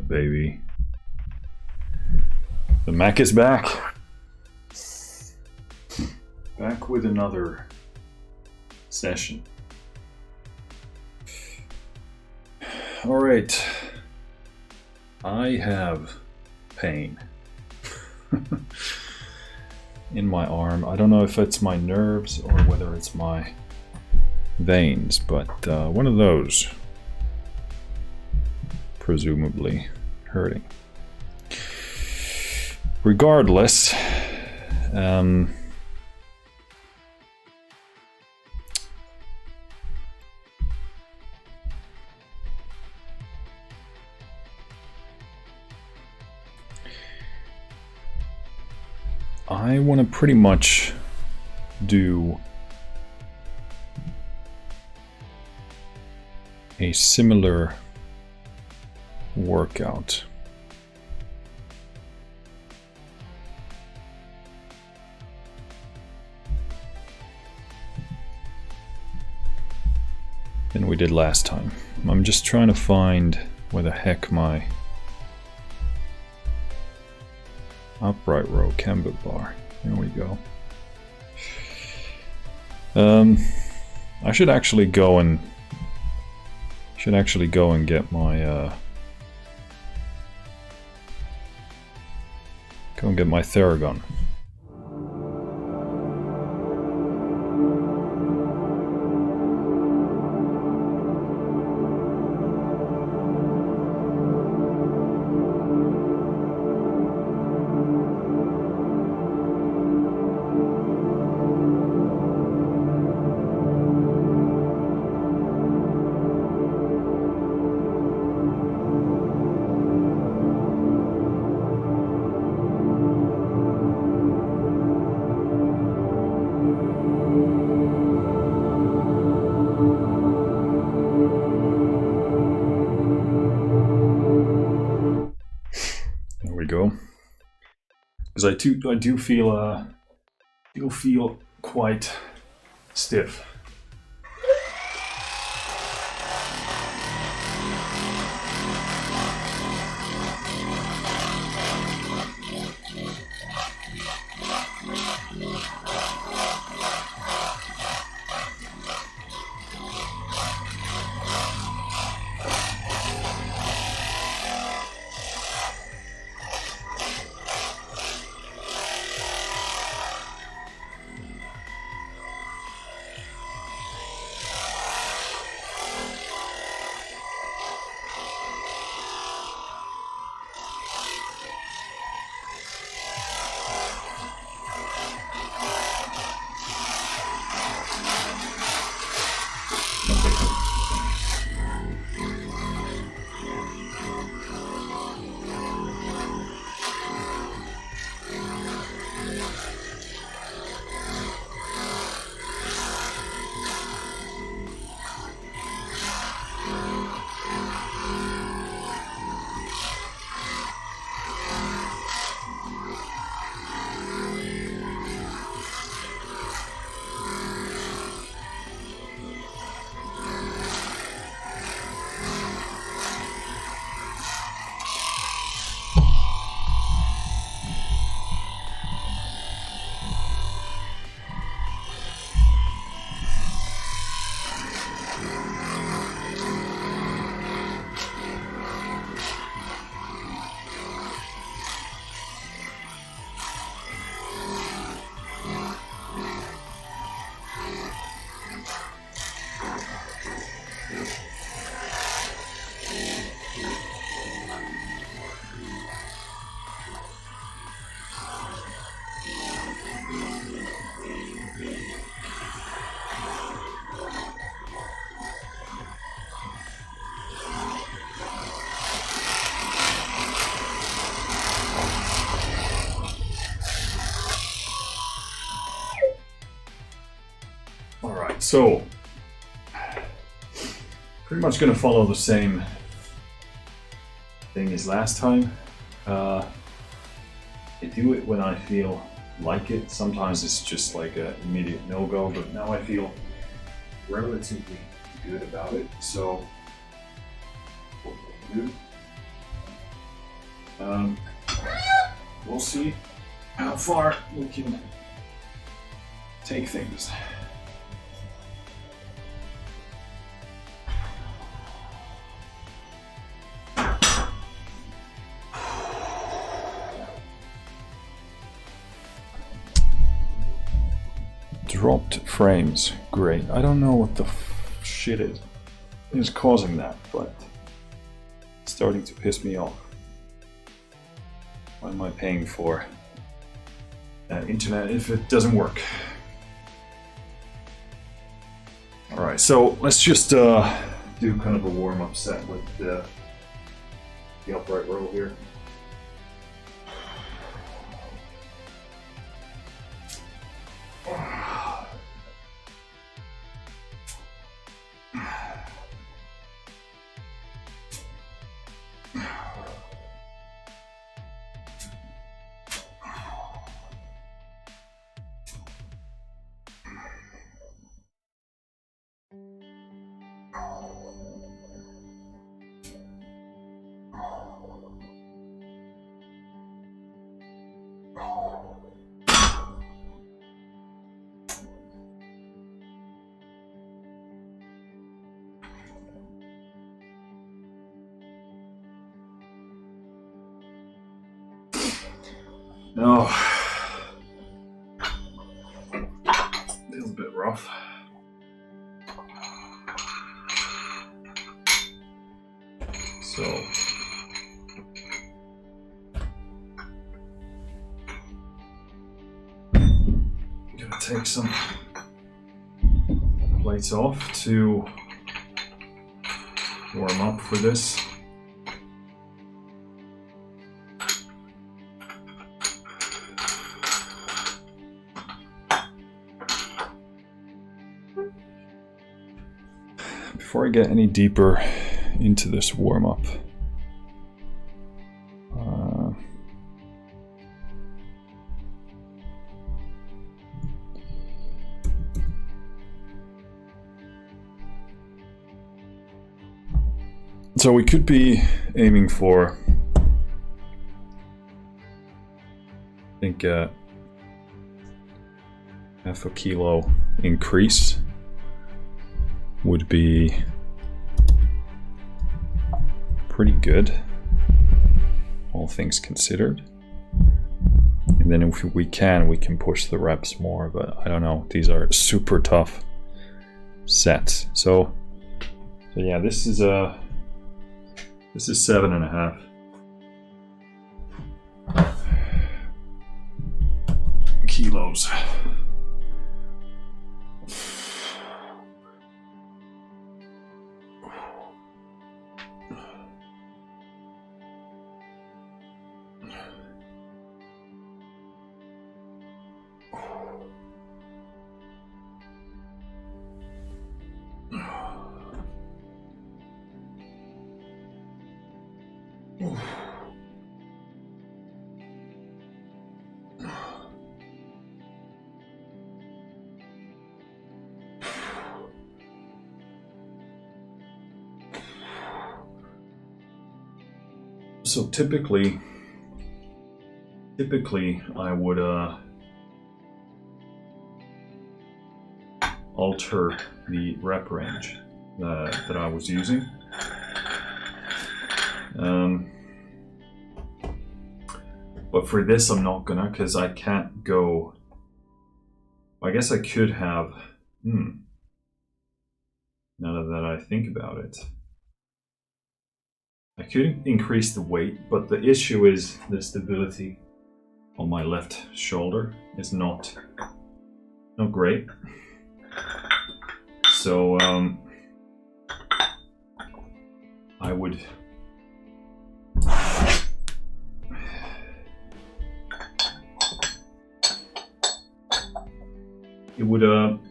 baby? The Mac is back. Back with another session. Alright. I have pain in my arm. I don't know if it's my nerves or whether it's my veins, but one of those. Presumably hurting. Regardless, I want to pretty much do a similar workout. Than we did last time. I'm just trying to find where the heck my upright row camber bar. There we go. I should actually go and get my go and get my Theragun. Because I do feel quite stiff. So, pretty much going to follow the same thing as last time. I do it when I feel like it. Sometimes it's just like an immediate no-go, but now I feel relatively good about it. So, what we'll do We'll see how far we can take things. Dropped frames. Great. I don't know what the shit is causing that, but it's starting to piss me off. Why am I paying for internet if it doesn't work? Alright, so let's just do kind of a warm-up set with the upright row here. No, a little bit rough. So I'm gonna take some plates off to warm up for this. Before I get any deeper into this warm-up, so we could be aiming for, I think, half a kilo increase would be pretty good, all things considered. And then if we can push the reps more, but I don't know, these are super tough sets. So yeah, this is 7.5 kilos. So typically I would alter the rep range that I was using. But for this I'm not gonna, because I can't go. I guess I could have, now that I think about it, I could increase the weight, but the issue is the stability on my left shoulder is not great. So I would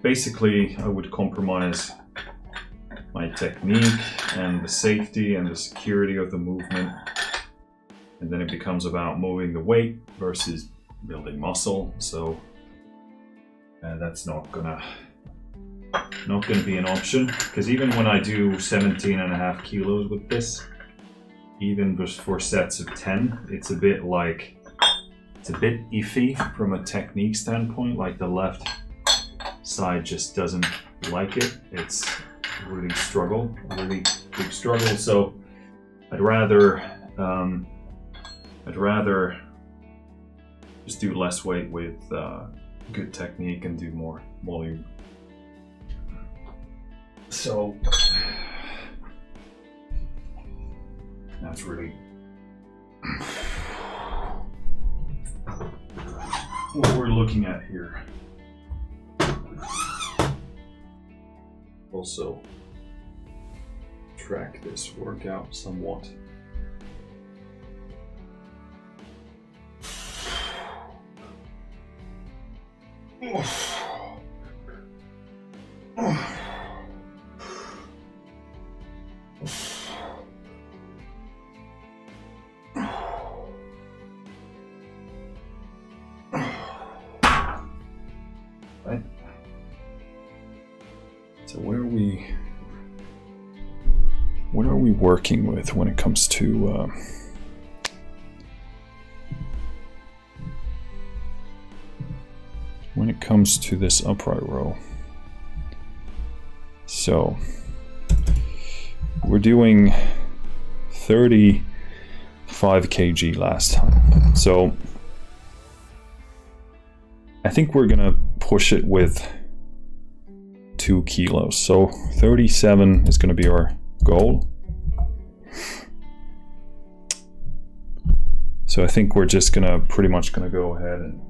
basically I would compromise my technique and the safety and the security of the movement, and then it becomes about moving the weight versus building muscle. So that's not gonna be an option, because even when I do 17.5 kilos with this, even just for sets of 10, it's a bit iffy from a technique standpoint. Like the left side just doesn't like it. It's really big struggle. So I'd rather just do less weight with good technique and do more volume. So that's really what we're looking at here. Also track this workout somewhat. Right. So what are we working with when it comes to this upright row? So we're doing 35 kg last time. So I think we're gonna push it with 2 kilos. So 37 is gonna be our goal. So I think we're just pretty much gonna go ahead and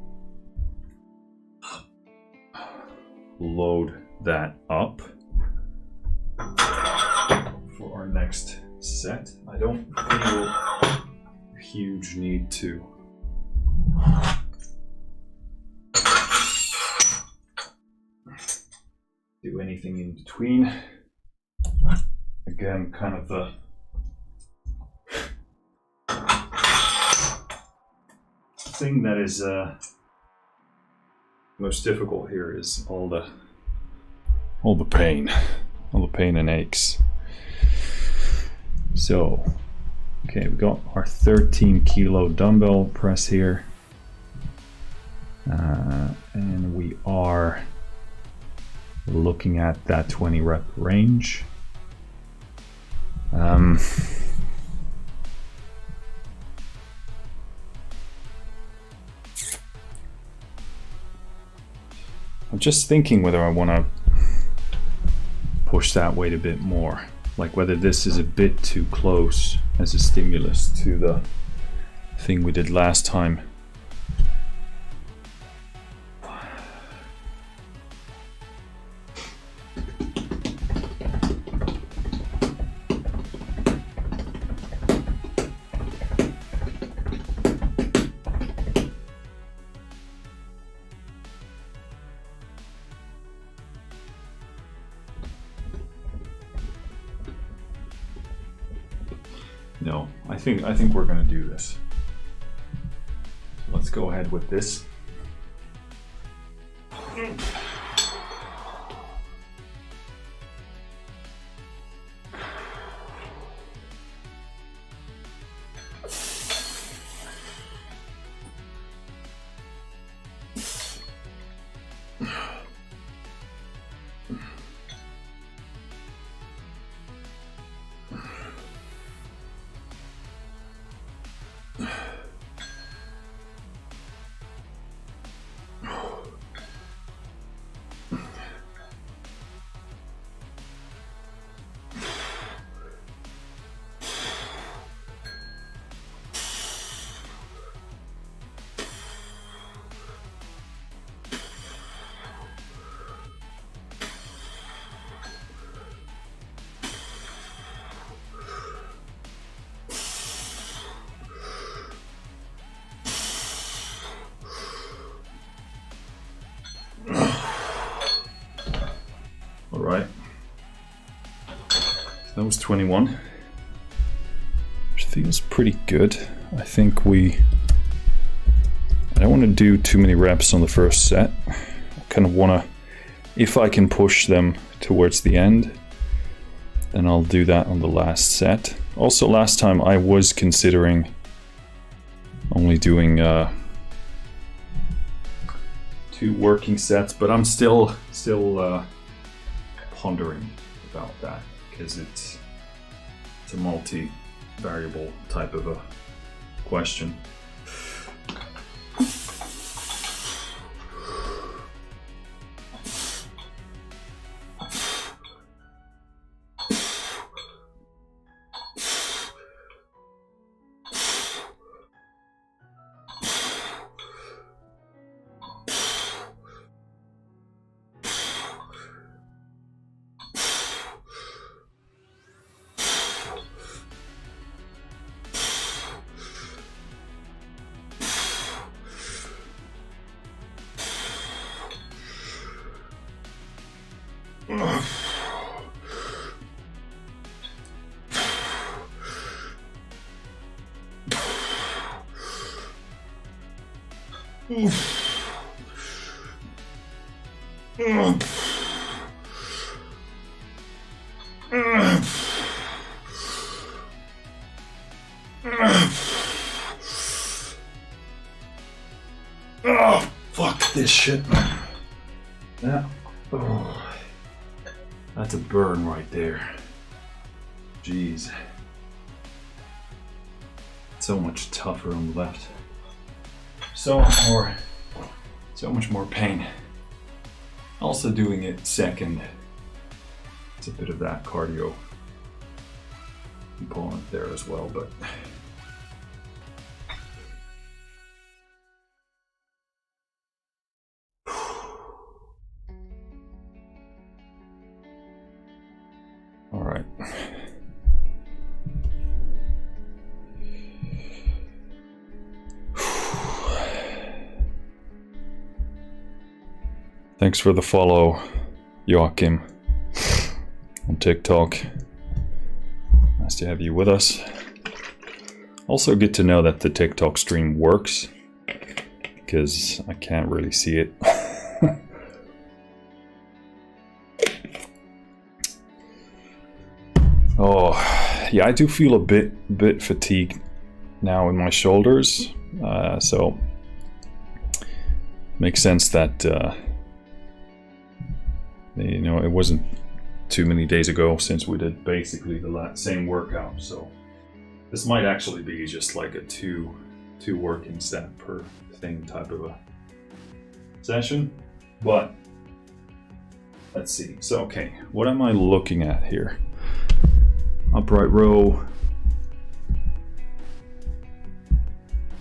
load that up for our next set. I don't feel a huge need to do anything in between. Again, kind of the thing that is most difficult here is all the pain and aches. So, okay, we got our 13 kilo dumbbell press here, and we are looking at that 20 rep range. I'm just thinking whether I want to push that weight a bit more, like whether this is a bit too close as a stimulus to the thing we did last time. No, I think we're gonna do this. Let's go ahead with this. All right, that was 21, which feels pretty good. I think I don't want to do too many reps on the first set. I kind of want to, if I can push them towards the end, then I'll do that on the last set. Also, last time I was considering only doing 2 working sets, but I'm still pondering about that because it's a multi-variable type of a question. Oh, fuck this shit, man. Yeah. Oh. That's a burn right there. Jeez. So much tougher on the left. So much more pain. Also doing it second. It's a bit of that cardio component there as well, but all right. Thanks for the follow, Joachim, on TikTok. Nice to have you with us. Also good to know that the TikTok stream works, because I can't really see it. Oh, yeah, I do feel a bit fatigued now in my shoulders, so makes sense that you know, it wasn't too many days ago since we did basically the same workout, so this might actually be just like a two working set per thing type of a session, but let's see. So okay, what am I looking at here? Upright row.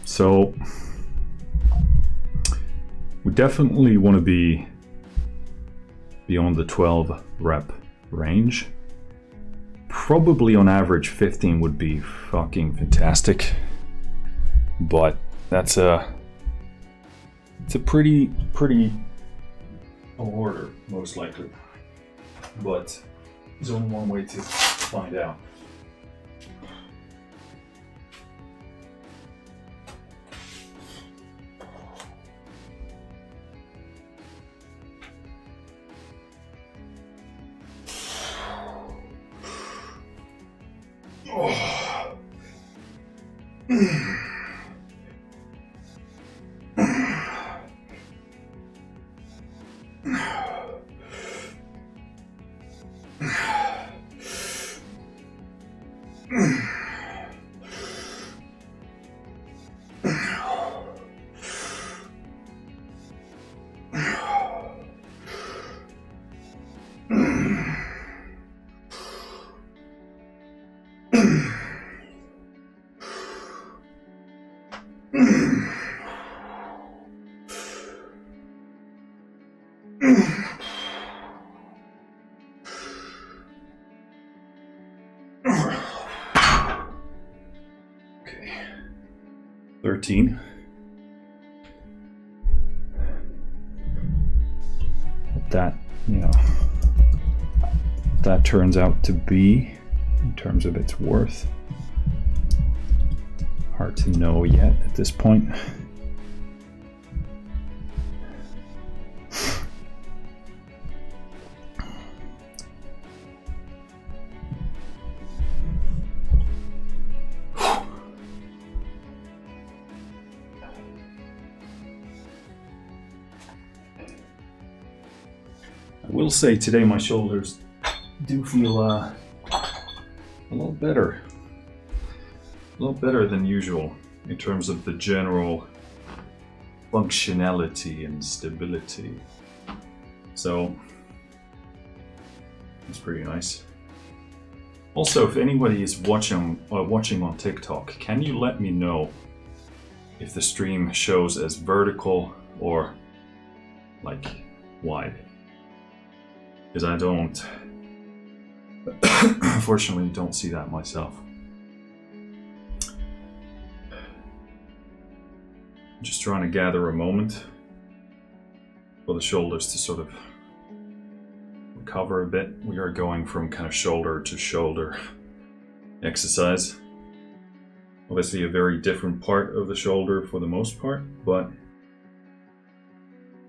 So we definitely want to be beyond the 12 rep range. Probably on average 15 would be fucking fantastic, but it's a pretty order most likely, but there's only one way to find out. Okay, 13. That, you know, that turns out to be in terms of its worth. Hard to know yet at this point. I will say today my shoulders do feel a lot better. A lot better than usual in terms of the general functionality and stability. So it's pretty nice. Also, if anybody is watching on TikTok, can you let me know if the stream shows as vertical or like wide? Because I don't, unfortunately, don't see that myself. I'm just trying to gather a moment for the shoulders to sort of recover a bit. We are going from kind of shoulder to shoulder exercise. Obviously a very different part of the shoulder for the most part, but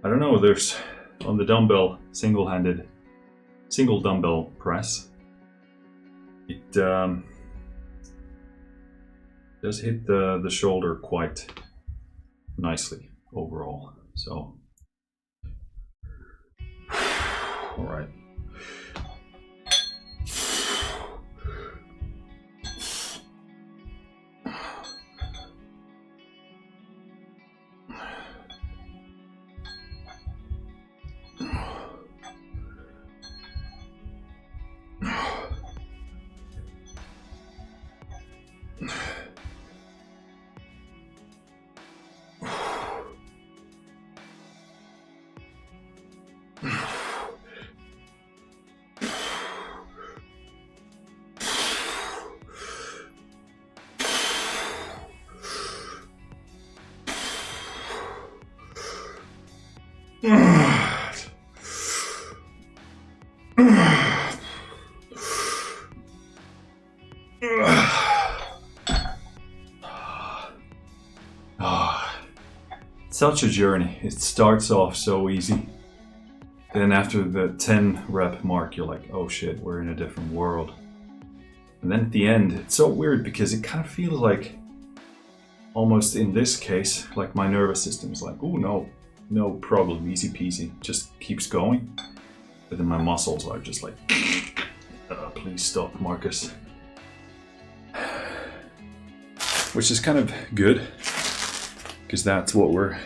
I don't know, there's on the dumbbell, single dumbbell press, it does hit the shoulder quite nicely overall. So all right. Such a journey. It starts off so easy. Then after the 10 rep mark, you're like, oh shit, we're in a different world. And then at the end, it's so weird because it kind of feels like, almost in this case, like my nervous system is like, oh no problem, easy peasy, just keeps going. But then my muscles are just like, please stop, Marcus. Which is kind of good, because that's what we're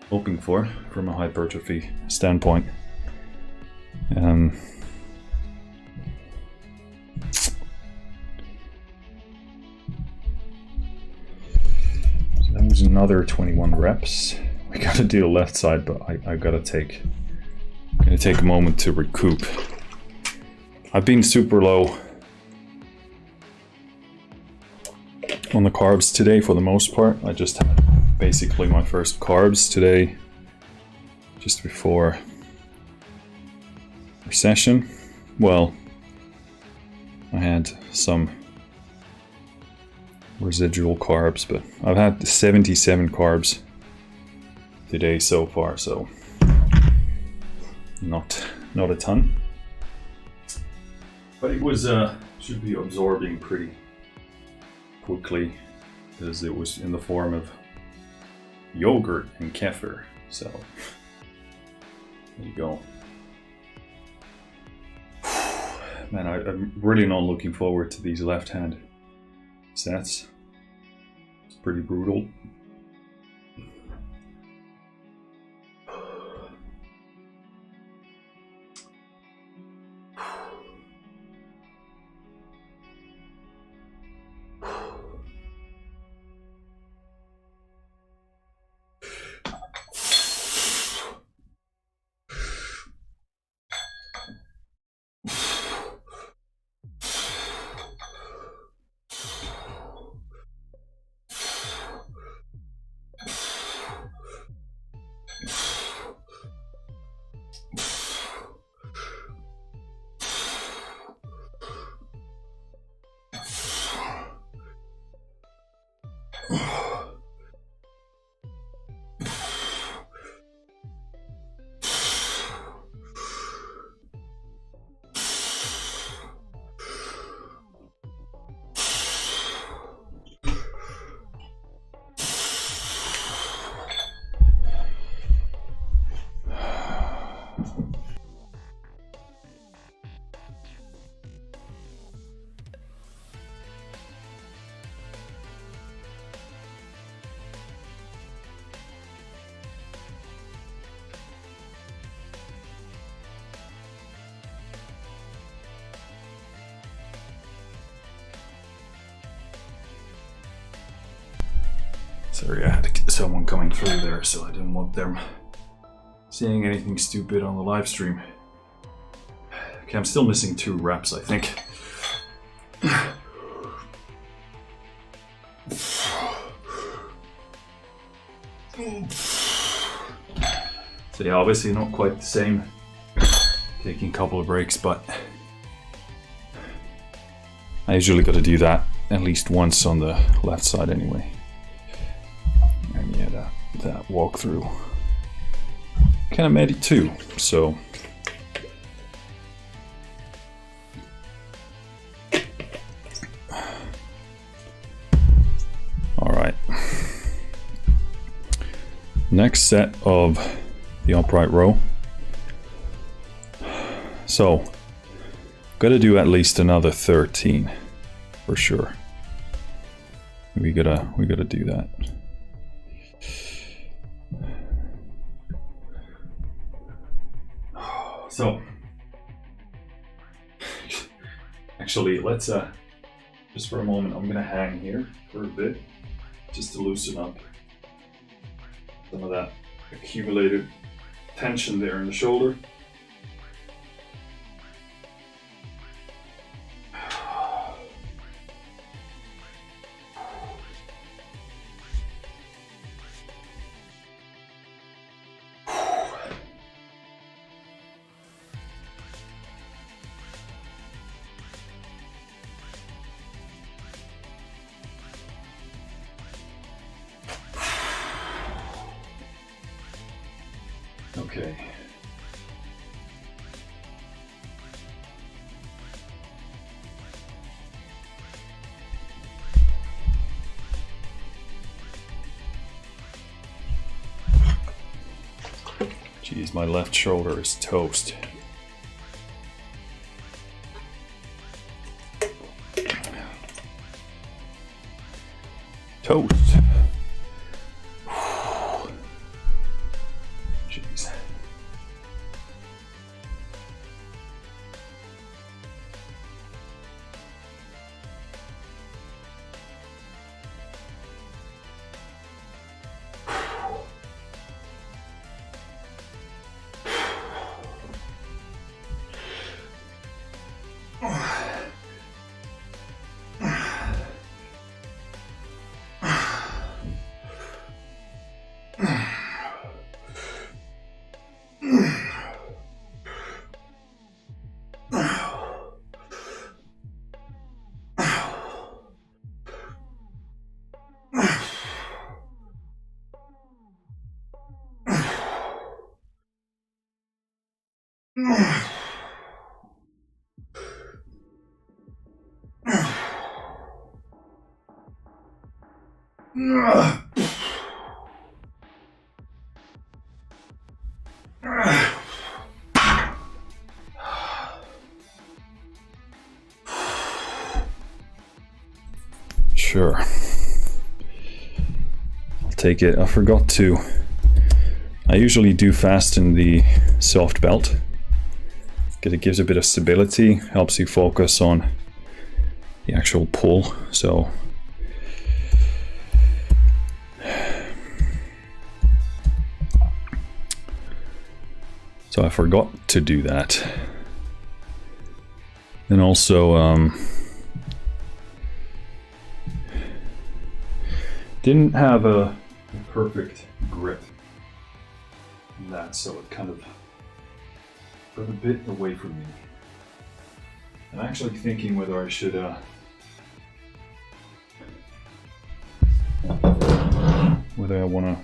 hoping for from a hypertrophy standpoint. So that was another 21 reps. We gotta do the left side, but I'm gonna take a moment to recoup. I've been super low on the carbs today for the most part. I just had basically my first carbs today, just before our session. Well, I had some residual carbs, but I've had 77 carbs today so far, so not a ton. But it was should be absorbing pretty quickly, because it was in the form of yogurt and kefir. So there you go. Man, I'm really not looking forward to these left hand sets. It's pretty brutal. Sorry, I had someone coming through there, so I didn't want them saying anything stupid on the live stream. Okay, I'm still missing 2 reps, I think. So yeah, obviously not quite the same. Taking a couple of breaks, but I usually got to do that at least once on the left side anyway. And yeah, that walkthrough kind of made it too. So all right. Next set of the upright row. So, gotta do at least another 13 for sure. We gotta do that. So, actually, let's just for a moment, I'm gonna hang here for a bit, just to loosen up some of that accumulated tension there in the shoulder. Okay. Jeez, my left shoulder is toast. Toast. Jeez. Sure. I'll take it. I forgot to. I usually do fasten the soft belt. It gives a bit of stability, helps you focus on the actual pull. So I forgot to do that. And also didn't have a perfect grip in that, so it kind of got a bit away from me. I'm actually thinking whether I should whether I want to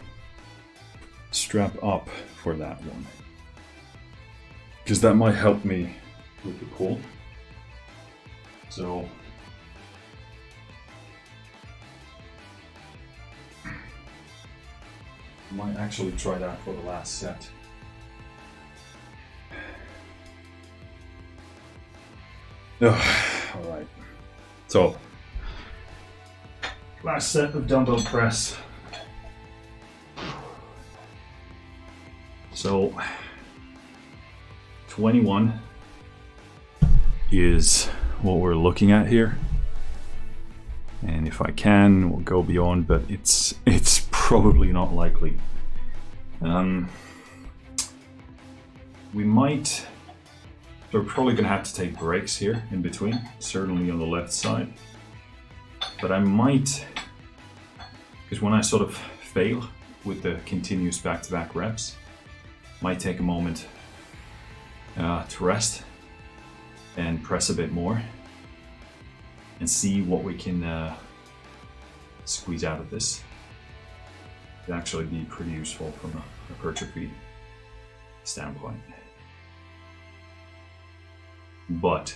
strap up for that one, because that might help me with the pull. So I might actually try that for the last set. All right. So, last set of dumbbell press. So, 21 is what we're looking at here. And if I can, we'll go beyond, but it's probably not likely. We might. We're probably going to have to take breaks here in between, certainly on the left side. But I might, because when I sort of fail with the continuous back-to-back reps, might take a moment to rest and press a bit more and see what we can squeeze out of this. It'd actually be pretty useful from a hypertrophy standpoint. But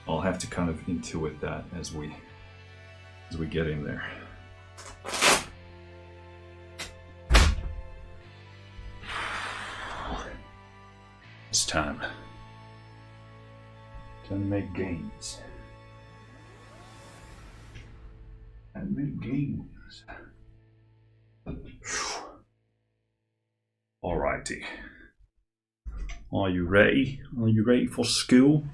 I'll have to kind of intuit that as we get in there. It's time to make gains. And make gains. Alrighty. Are you ready? Are you ready for school?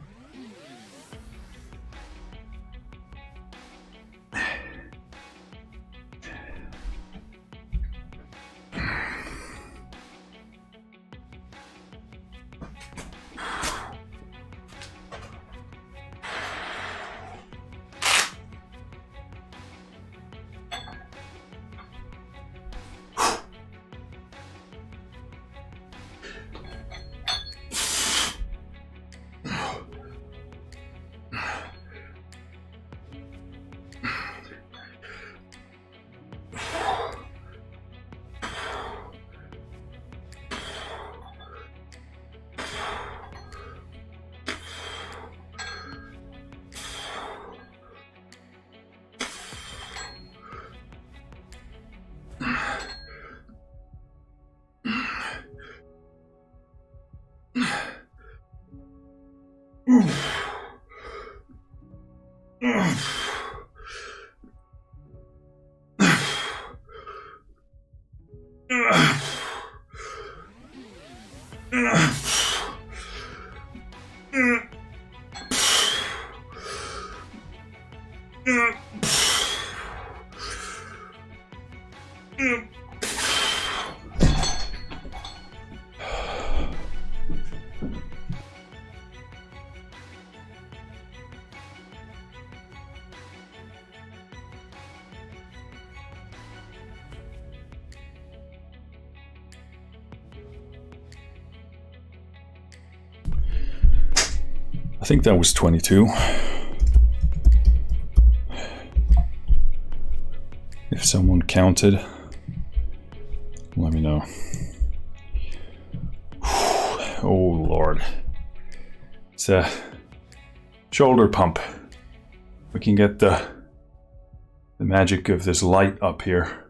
I think that was 22. If someone counted, let me know. Oh Lord. It's a shoulder pump. We can get the magic of this light up here.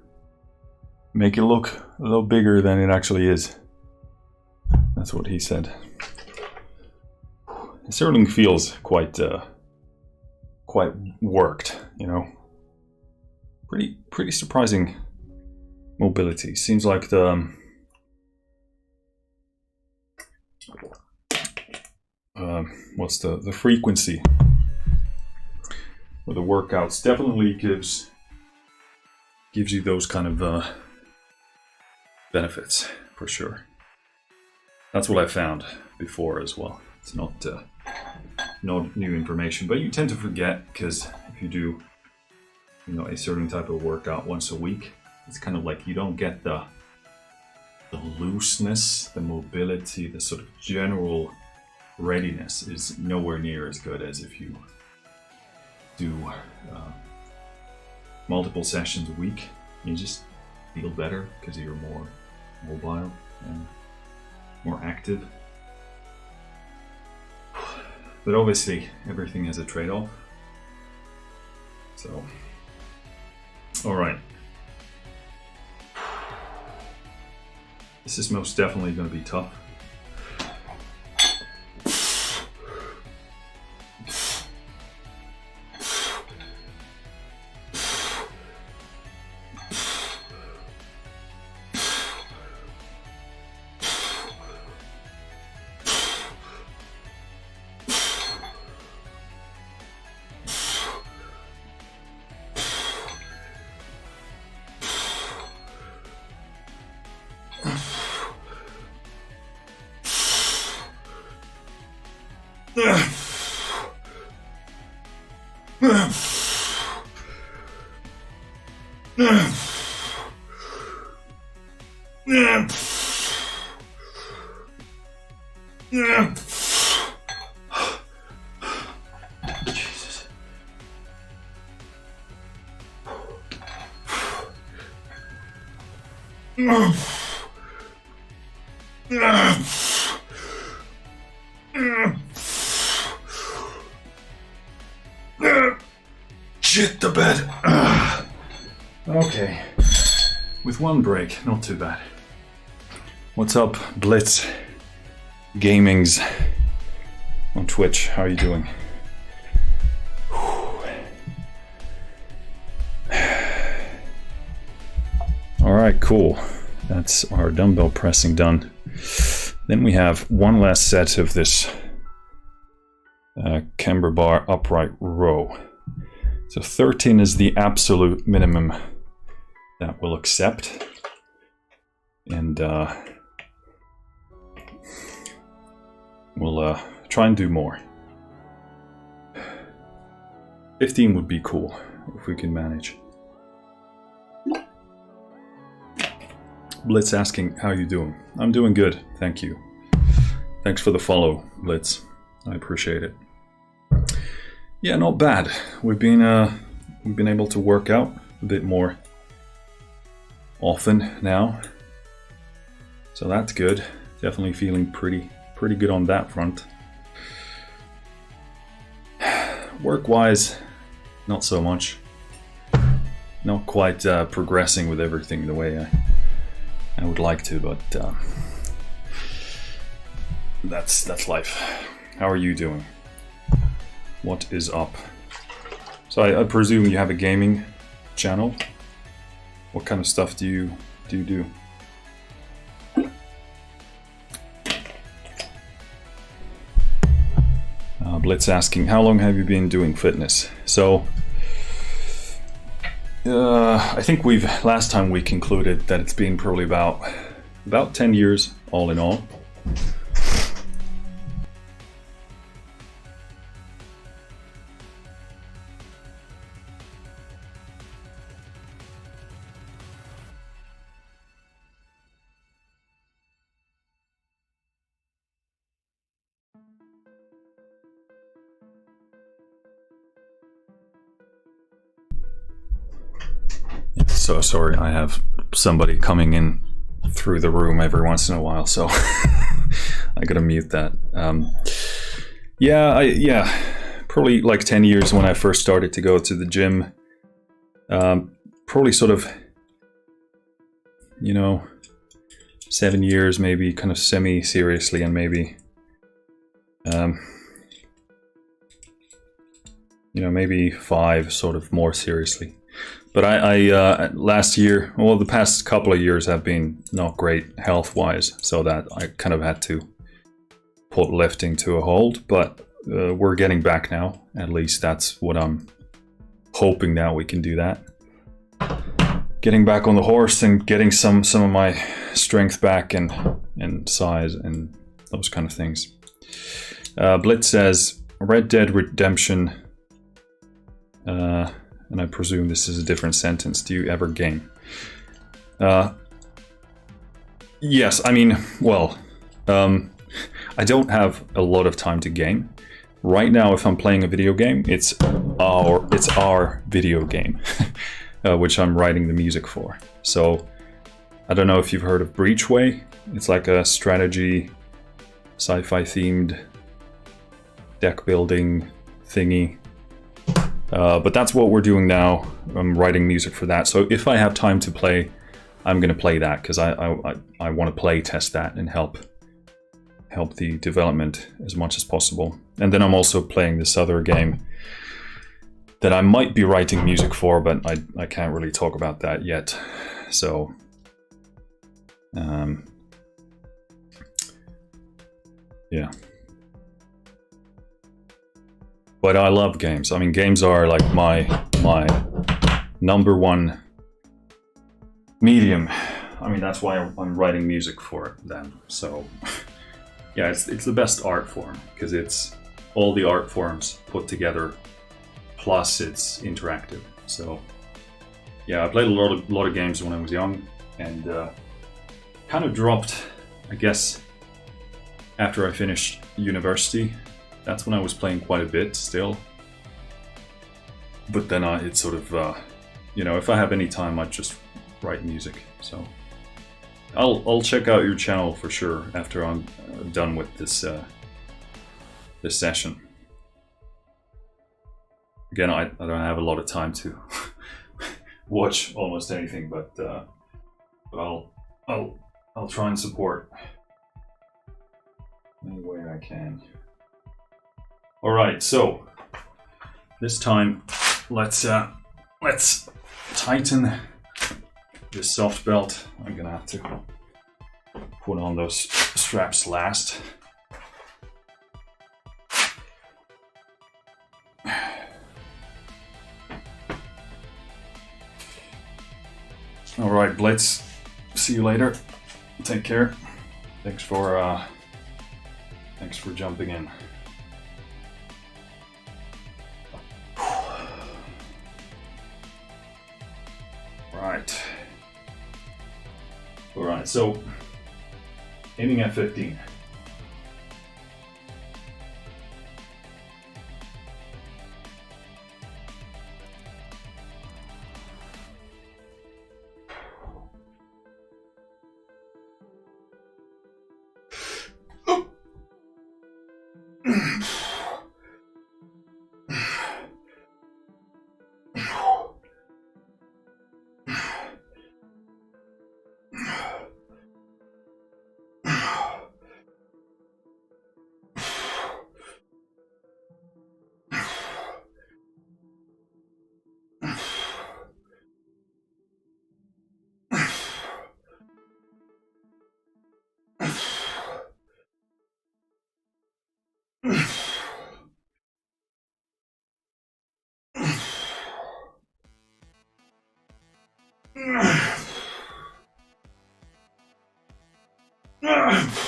Make it look a little bigger than it actually is. That's what he said. It certainly feels quite worked, you know. Pretty surprising mobility. Seems like the what's the frequency of the workouts definitely gives you those kind of benefits for sure. That's what I found before as well. It's not new information, but you tend to forget because if you do, you know, a certain type of workout once a week, it's kind of like you don't get the looseness, the mobility, the sort of general readiness is nowhere near as good as if you do multiple sessions a week. You just feel better because you're more mobile and more active. But obviously, everything has a trade-off. So, all right. This is most definitely going to be tough. Jesus. Shit the bed. Okay. With one break, not too bad. What's up, Blitz Gamings on Twitch? How are you doing? Alright, cool. That's our dumbbell pressing done. Then we have one last set of this camber bar upright row. So 13 is the absolute minimum that we'll accept. And we'll try and do more. 15 would be cool if we can manage. Blitz asking, how you doing? I'm doing good, thank you. Thanks for the follow, Blitz. I appreciate it. Yeah, not bad. We've been able to work out a bit more often now, so that's good. Definitely feeling pretty good on that front. Work-wise, not so much. Not quite progressing with everything the way I would like to, but that's life. How are you doing? What is up? So I presume you have a gaming channel. What kind of stuff do you do? Blitz asking, how long have you been doing fitness? So I think last time we concluded that it's been probably about 10 years all in all. So sorry, I have somebody coming in through the room every once in a while, so I gotta mute that. Yeah, probably like 10 years when I first started to go to the gym. Probably sort of, 7 years maybe, kind of semi-seriously, and maybe, maybe 5 sort of more seriously. But I last year, well, the past couple of years have been not great health-wise, so that I kind of had to put lifting to a hold. But we're getting back now. At least that's what I'm hoping now we can do that. Getting back on the horse and getting some of my strength back and size and those kind of things. Blitz says Red Dead Redemption. And I presume this is a different sentence. Do you ever game? Yes, I mean, well, I don't have a lot of time to game. Right now, if I'm playing a video game, it's our video game, which I'm writing the music for. So, I don't know if you've heard of Breachway. It's like a strategy, sci-fi themed deck building thingy. But that's what we're doing now. I'm writing music for that. So if I have time to play, I'm going to play that because I want to play test that and help the development as much as possible. And then I'm also playing this other game that I might be writing music for, but I can't really talk about that yet. So yeah. But I love games. I mean, games are like my number one medium. I mean, that's why I'm writing music for them. So, yeah, it's the best art form because it's all the art forms put together, plus it's interactive. So yeah, I played a lot of games when I was young, and kind of dropped, I guess, after I finished university. That's when I was playing quite a bit still. But then it's sort of, you know, if I have any time, I just write music. So I'll check out your channel for sure after I'm done with this this session. Again, I don't have a lot of time to watch almost anything, but I'll try and support any way I can. All right, so this time let's tighten this soft belt. I'm gonna have to put on those straps last. All right, Blitz. See you later. Take care. Thanks for jumping in. Right. All right. So, aiming at 15. Ugh.